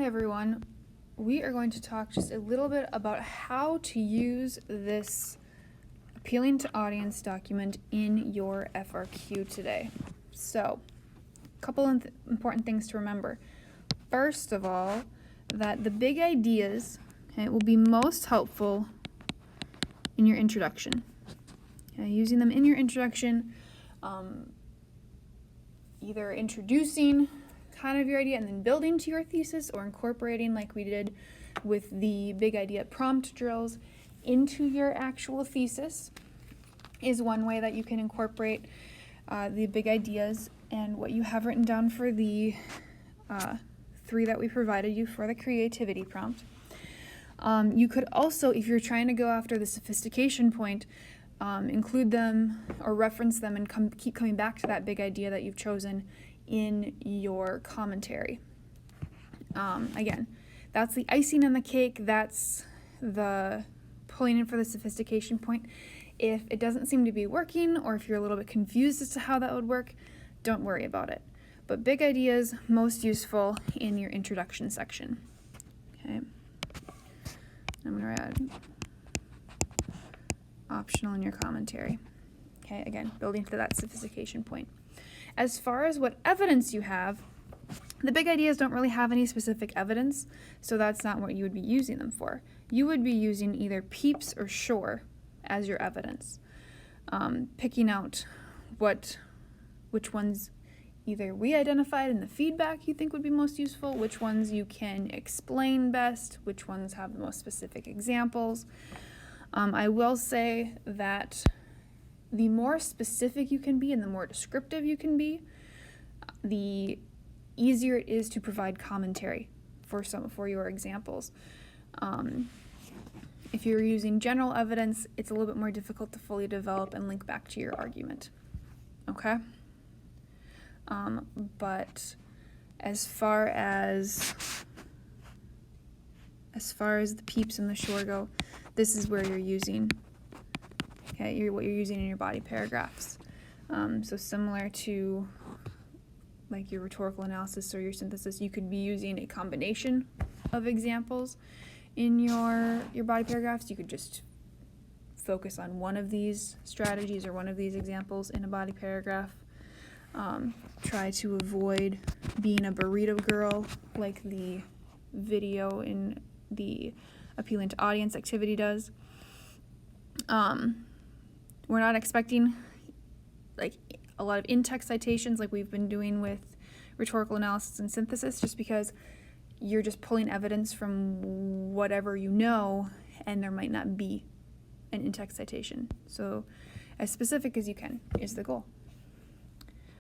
everyone, we are going to talk just a little bit about how to use this appealing to audience document in your FRQ today. So, a couple of important things to remember. First of all, that the big ideas will be most helpful in your introduction. Using them in your introduction, either introducing kind of your idea and then building to your thesis, or incorporating, like we did with the big idea prompt drills, into your actual thesis is one way that you can incorporate the big ideas and what you have written down for the 3 that we provided you for the creativity prompt. You could also, if you're trying to go after the sophistication point, include them or reference them and keep coming back to that big idea that you've chosen in your commentary. Again, that's the icing on the cake. That's the pulling in for the sophistication point. If it doesn't seem to be working, or if you're a little bit confused as to how that would work, don't worry about it. But big ideas, most useful in your introduction section. Okay. I'm going to add optional in your commentary. Okay, again, building to that sophistication point. As far as what evidence you have, the big ideas don't really have any specific evidence, so that's not what you would be using them for. You would be using either Peeps or Shore as your evidence, picking out which ones either we identified in the feedback you think would be most useful, which ones you can explain best, which ones have the most specific examples. I will say that the more specific you can be and the more descriptive you can be, the easier it is to provide commentary for your examples. If you're using general evidence, it's a little bit more difficult to fully develop and link back to your argument. Okay? But as far as the Peeps and the Shore go, this is where you're using, what you're using in your body paragraphs. So similar to like your rhetorical analysis or your synthesis, you could be using a combination of examples in your body paragraphs. You could just focus on one of these strategies or one of these examples in a body paragraph. Try to avoid being a burrito girl like the video in the appealing to audience activity does. We're not expecting like a lot of in-text citations like we've been doing with rhetorical analysis and synthesis, just because you're just pulling evidence from whatever you know, and there might not be an in-text citation. So as specific as you can is the goal.